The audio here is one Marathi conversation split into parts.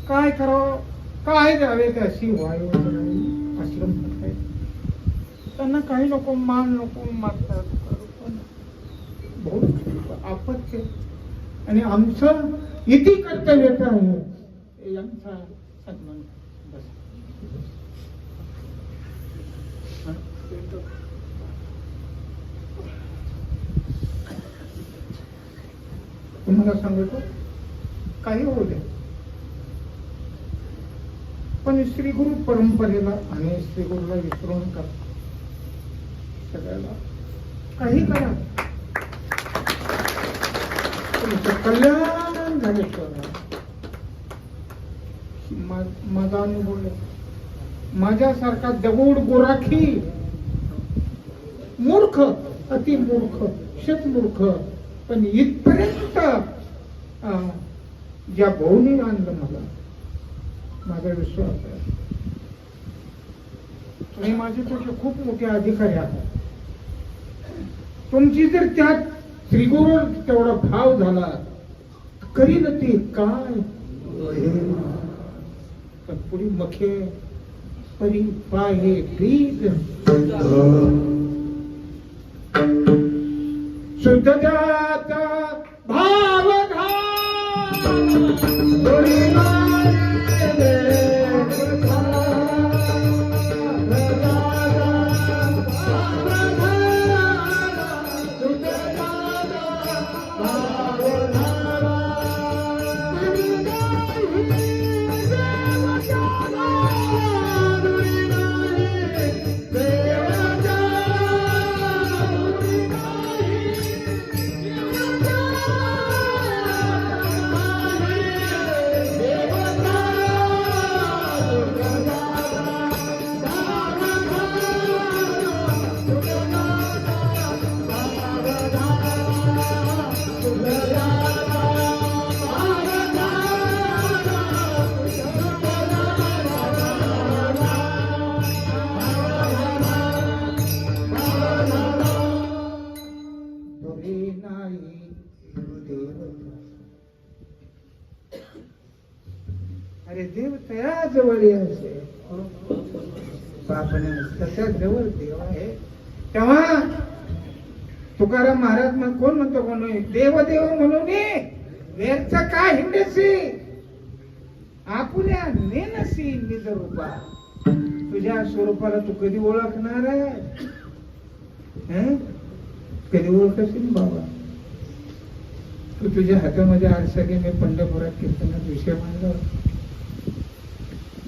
काय करावं, काय द्यावे त्या अशी वायू आश्रम करताय. त्यांना काही नको, मान नको मागतात. बहुत आपत्य. आणि आमचं इति कर्तव्य आहे यांचा सन्मान. बस तुम्हाला सांगतो काही होऊ दे, पण श्री गुरु परंपरेला आणि श्री गुरुला विसरून का सगळ्याला काही करा, तुमचं कल्याण झाले. माझा अनुभव माझ्यासारखा दगड गोराखी मूर्ख, अति मूर्ख, शतमूर्ख, पण इथपर्यंत ज्या भाऊने आणलं मला, माझा विश्वास आहे. आणि माझे त्याचे खूप मोठे अधिकारी आहेत. तुमची जर त्यात श्रीगुरू तेवढा भाव झाला, करीन ते काय पुढे मखे परी पाहे प्रीत शुद्ध जात भाव अरे देव तया जवळ असे बापने तसा जवळ देव आहे. तेव्हा तुकाराम महाराज मग कोण म्हणतो, कोण देव देव म्हणून व्यर्थ काय हिंडसी आपुल्या नेनसी निज रूपा. तुझ्या स्वरूपाला तू कधी ओळखणार आहे? कधी ओळखशील बाबा? तू तुझ्या हातामध्ये आरसा घे. मी पंढरपुरात कीर्तनात विषय मांडला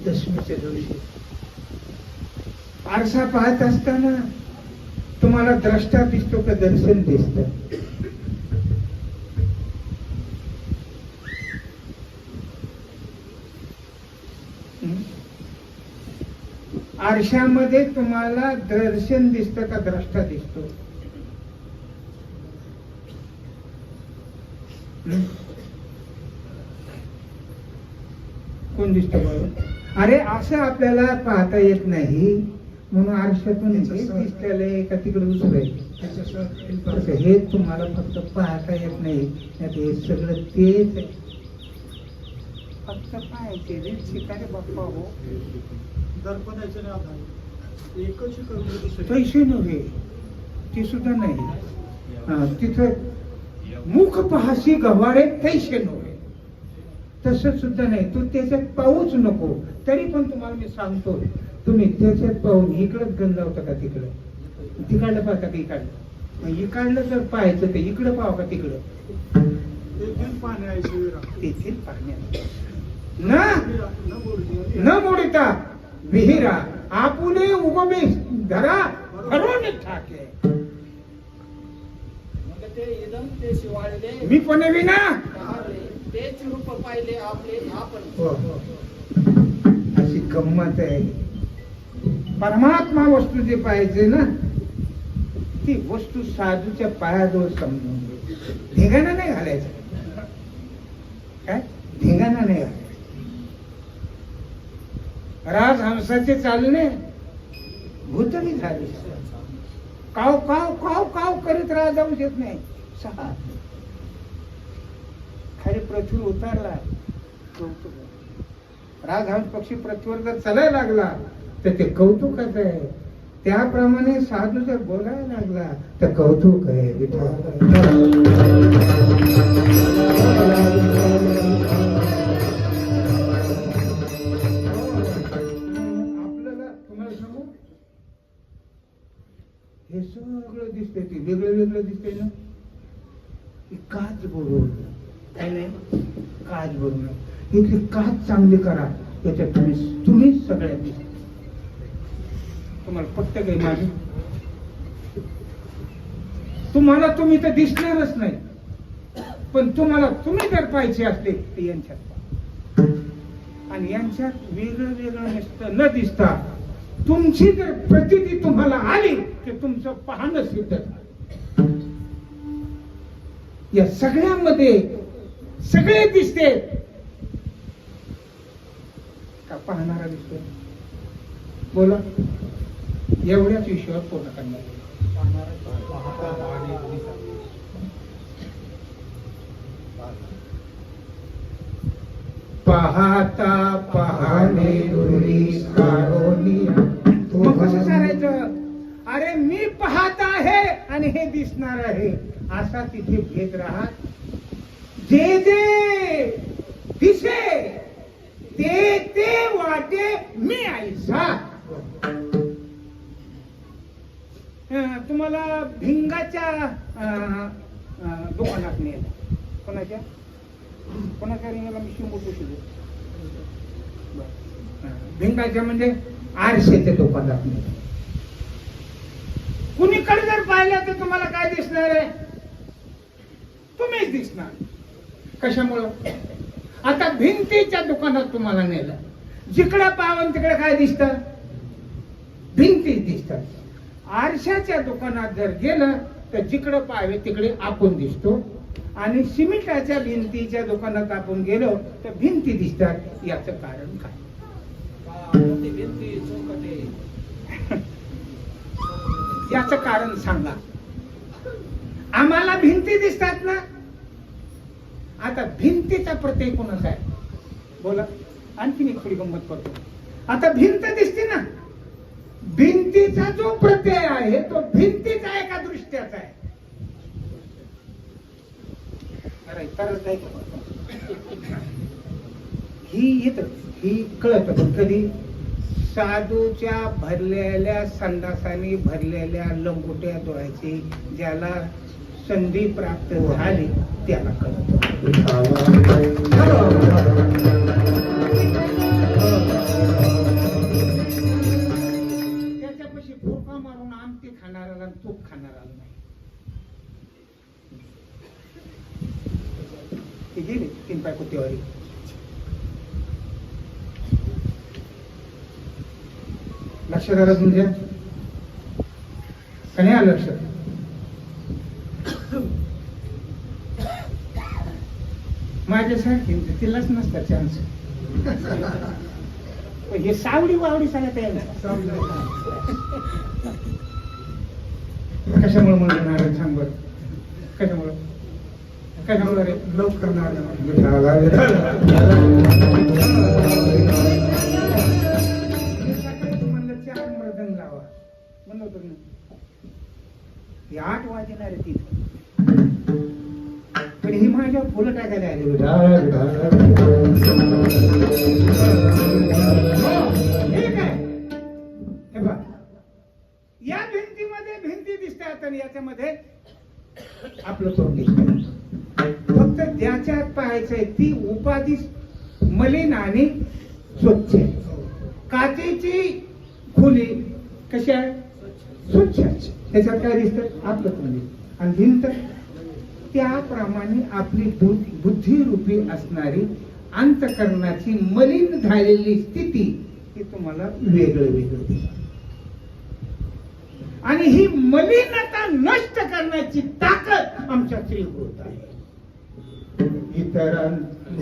दशमीच्या दिवशी. आरसा पाहत असताना तुम्हाला द्रष्टा दिसतो का दर्शन दिसत? आरशामध्ये तुम्हाला दर्शन दिसत का द्रष्टा दिसतो? कोण दिसतो बाबा? अरे असं आपल्याला पाहता येत नाही म्हणून आरशातून दिसलेलं का तिकडे दुसरं हे तुम्हाला फक्त पाहता येत नाही. हे सगळं तेच फक्त पाहायचे रे शिकारे बाप्पा हो. दर्पणाचे नाही एकच पैसे नव्हे ते सुद्धा नाही. तिथं मुख पाहाशी गव्हाळे पैसे नव्हे तसं सुद्धा नाही. तू त्याच्यात पाहूच नको. तरी पण तुम्हाला मी सांगतो, तुम्ही त्याच्यात पाहून इकडंच गंज होता का तिकडं? तिकडलं पाहता का इकडलं? मग इकडलं जर पाहायचं तर इकडं पाहावं का तिकडं? तेथील पाहण्या न मोडिता विहिरा आपुले उगमे धरा भरून ठाके. मी पण विना तेच रूप पाहिले आपले आपण. अशी गंमत आहे. परमात्मा वस्तू जे पाहिजे ना ती वस्तू साधूच्या पायाजवळ समजून घे. धिंगाणा नाही घालायचा. काय धिंगाणा नाही घालायचा. राजहंसाचे चालणे भूतही झाली. काव काव काव काव करीत राहा, जाऊ देत नाही. 6 खाली पृथ्वीवर उतारला. कौतुक. राजहंस पक्षी पृथ्वीवर जर चालायला लागला तर ते कौतुकच आहे. त्याप्रमाणे साधू जर बोलायला लागला तर कौतुक आहे. आपल्याला तुम्हाला सांगू, हे सगळं दिसतंय, ते वेगळं वेगळं दिसतंय ना. काच बरोबर काय नाही, काच बरोबर इथली काच चांगली करा. याच्यात तुम्हीच सगळ्यात दिसत. तुम्हाला पट्ट काही माझी, तुम्हाला तुम्ही तर दिसणारच नाही, पण तुम्हाला तुम्ही जर पाहिजे असले तर यांच्यात पहा. आणि यांच्यात वेगळं वेगळं नसतं, न दिसता तुमची जर प्रतिती तुम्हाला आली तर तुमचं पाहणं सिद्ध झालं. या सगळ्यामध्ये सगळे दिसते का पाहणारा दिसतो? बोला. एवढ्याच विषयावर पूर्ण करणार. पाहता पाहणे मग कसं चालायचं? अरे मी पाहत आहे आणि हे दिसणार आहे असा तिथे भेद राहत. जे जे दिसे ते ते वाटे मी ऐसा. तुम्हाला भिंगाच्या दुकानात नेलं. कोणाच्या रिंगाला मी शिंबू शिकलो. भिंगाच्या म्हणजे आरशेच्या दुकानात नेलं. कुणीकडे जर पाहिलं तर तुम्हाला काय दिसणार आहे? तुम्हीच दिसणार. कशामुळं? आता भिंतीच्या दुकानात तुम्हाला नेलं, जिकडं पावन तिकडे काय दिसतं? भिंतीच दिसतात. आरशाच्या दुकानात जर गेलं तर जिकडं पाहावे तिकडे आपण दिसतो. आणि सिमेंटाच्या भिंतीच्या दुकानात आपण गेलो तर भिंती दिसतात. याचं कारण काय? याचं कारण सांगा. आम्हाला भिंती दिसतात ना. आता भिंतीचा प्रत्यय कोणाचा आहे? बोला. आणखीन एक थोडी गंमत करतो. आता भिंत दिसते ना, भिंतीचा जो प्रत्यय आहे तो भिंतीचा आहे का दृष्ट्याचा आहे? अरे तरच आहे. ही येत, ही कळत. पण कधी साधूच्या भरलेल्या संडासाने भरलेल्या लंगोट्या धुवायची ज्याला संधी प्राप्त झाली त्याला कळत. त्याच्यापाशी भोका मारून आमटी खाणाऱ्याला तूप खाणाऱ्याला नाही. ते गेले 3 पाय कुत्तेवारी. लक्षात आलं तुमच्या? का नाही आलं लक्षात? माझ्यासारखी तिलाच नसता चान्स. हे सावडी वावडी सांगत आहे. कशामुळे म्हणणार सांग बर? कशामुळे? कशामुळे रे? लवकर म्हणलं 4 मर्दन लावा म्हणलं होतं ना. 8 वाजणार आहे तिथं. पण ही माझ्या फुलं टाकायला आली. या भिंतीमध्ये भिंती दिसतात आणि याच्यामध्ये आपलं तोंड दिसत. फक्त ज्याच्यात पाहायचंय ती उपाधी मलिन आणि स्वच्छ. काचेची खुली कशी आहे? स्वच्छ. त्याच्यात काय दिसतं? आपलं तोंड. आणि भिंत त्याप्रमाणे आपली बुद्धिरूपी असणारी अंतकरणाची मलिन झालेली स्थिती ही तुम्हाला वेगळं वेगळं दिसतं. आणि ही मलिनता नष्ट करण्याची ताकद आमच्या श्रीकृत आहे.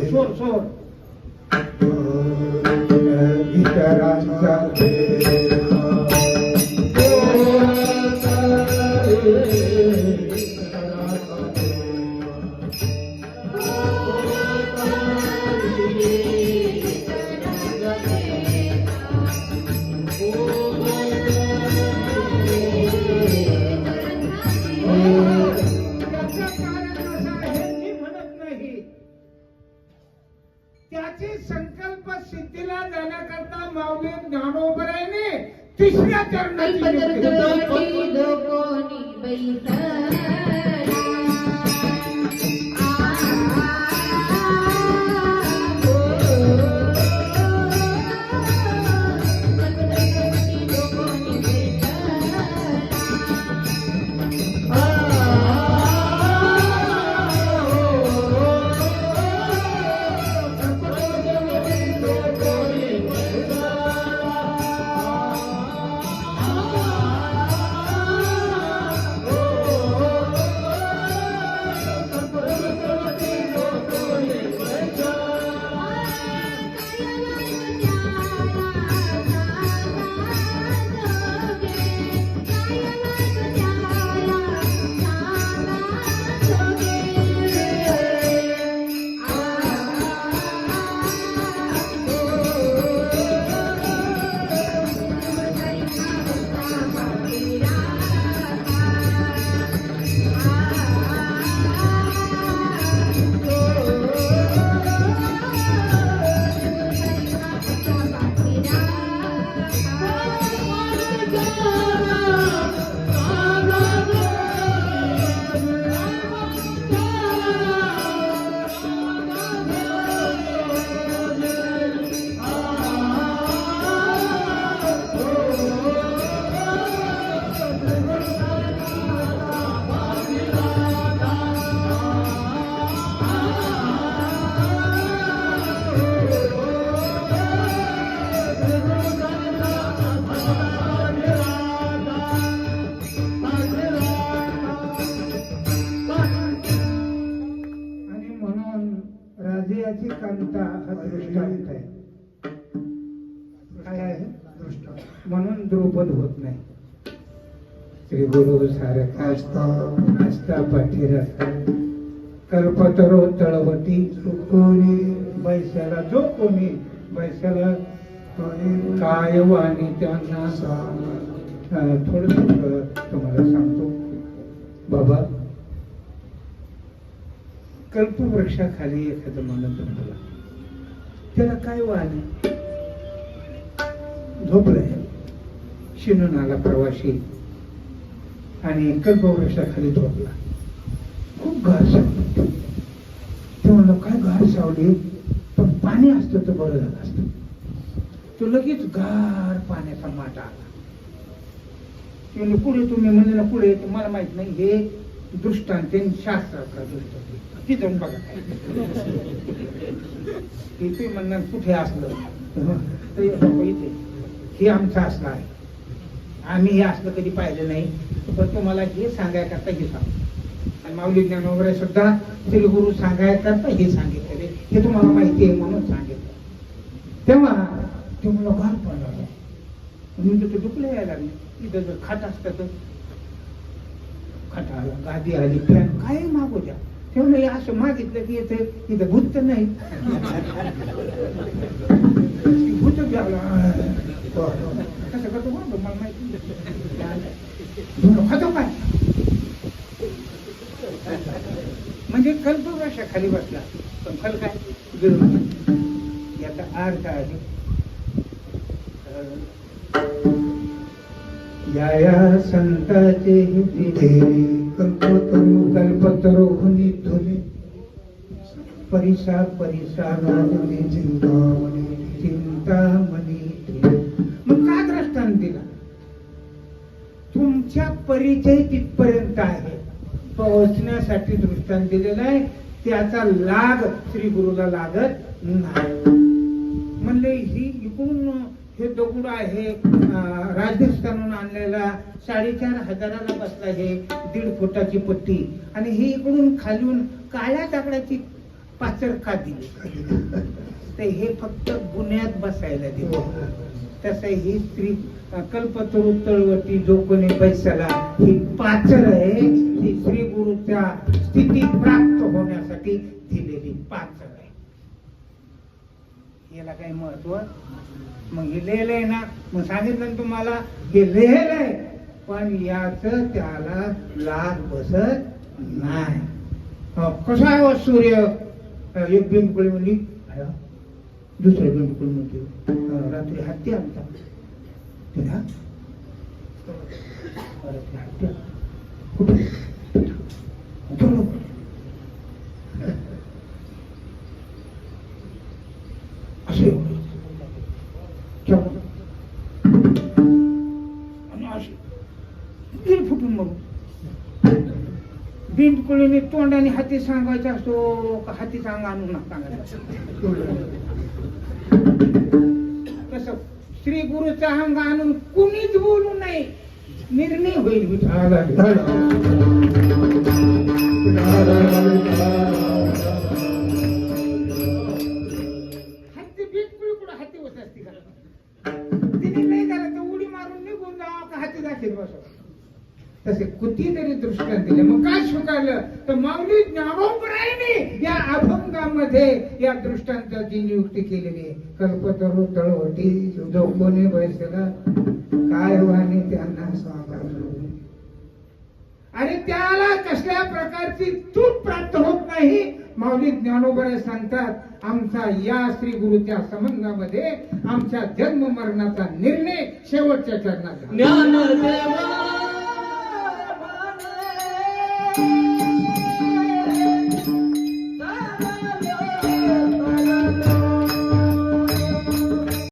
सोर सोर इतरांचा माऊली ज्ञानोबरायने तिसऱ्या चरणाची नियुक्ती केली. कल्पतरुवटी जो कोणी राजाची कांता हा दृष्टांत आहे. काय आहे दृष्टांत? म्हणून द्रुपद होत नाही. श्री गुरु सारखा असता पाठीराखा कल्पतरो तळवटी कोणी बैसाला जो कोणी बैसाला काय वाणी त्यांना थोडं तुम्हाला सांगतो बाबा. कल्पवृक्षाखाली एखादं माणूस झोपला, त्याला काय वाणी झोपलंय, शिनून आला प्रवासी आणि कल्पवृक्षाखाली झोपला. खूप गार सावली. ते म्हणलं काय गार सावली, पण पाणी असतं तर बरं झालं असतं. तो लगेच गार पाण्याचा माटा आला. ते पुढे तुम्ही म्हणजे ना पुढे तुम्हाला माहित नाही, हे दृष्टांत शास्त्राचा दृष्टांत. ती जाऊन बघा इथे म्हणणार कुठे असलं तर इथे हे आमचं असलं आहे. आम्ही हे असलं कधी पाहिलं नाही, पण तुम्हाला हे सांगाय करता हे सांग. आणि माऊली ज्ञान वगैरे सुद्धा श्री गुरु सांगाय करता हे सांगितले, हे तुम्हाला माहिती आहे म्हणून सांगितलं. तेव्हा ते मला गार पडला. म्हणजे ते दुखलं यायला लागले. इथं जर खाट असतं तर खाट आला, गादी आली, फॅन काय मागू द्या. तेवढं असं मागितलं की येते इथं भूत तर नाही. भूत कसं करतो मला माहिती खातो काय. म्हणजे कल्पवृक्षा खाली बसला, पण फल काय गिळून. याचा अर्थ आहे या संताचे कल्पतरो हुनी धुनी परिसा परिसा राजने चिंतामणी. मग का दृष्टांत दिला? तुमच्या परिचय तिथपर्यंत आहे पोहोचण्यासाठी दृष्टांत दिलेला आहे. त्याचा लाग श्री गुरुला लागत नाही. म्हणले ही इकडून हे दगड आहे राजस्थानहून आणलेला 4,500 बसला, हे 1.5 फुटाची पट्टी, आणि ही इकडून खालून काळ्या दगडाची पाचर का दिली. तर हे फक्त गुन्ह्यात बसायला दिले. तसं ही स्त्री कल्पतरू तळवटी जो कोणी बैसाला ही पाचर आहे, ही श्री गुरुच्या स्थिती प्राप्त होण्यासाठी दिलेली पाचर आहे. याला काही महत्व मग हे लिहिलंय ना, मग सांगितलं ना तुम्हाला हे लिहिलंय, पण याच त्याला लाग बसत नाही. कसा आहे सूर्य? एक बिंबकुळी म्हणली, दुसऱ्या बिंबकुळी म्हणते रात्र कोणतरी हत्ती आणता तुला अरे ते हत्ती कुठे उतरलो असे आणि असे दिल फुटून मग बिंदकुळीने तोंडाने हाती सांगायचा असतो का हातीचा अंग आणून सांगायचा तसं श्री गुरुचा अंग आणून कुणीच बोलू नये निर्णय होईल हाती बिंदकुळी कुठं हाती होत असते का तिने नाही झालं तर उडी मारून निघून जावा का हाती दाखल बसवा तसे कितीतरी दृष्टांत दिले मग काय स्वीकारलं तर माऊली ज्ञानोबरायने या अभंगामध्ये या दृष्टांताची नियुक्ती केलेली आहे कल्पतरू तळवटी कोणी बैसला काय वाणी त्यांना साकारलं आणि त्याला कसल्या प्रकारची चूक प्राप्त होत नाही माऊली ज्ञानोबराय सांगतात आमचा या श्री गुरुच्या संबंधामध्ये आमच्या जन्म मरणाचा निर्णय शेवटच्या चरणात झाला. ज्ञानदेवा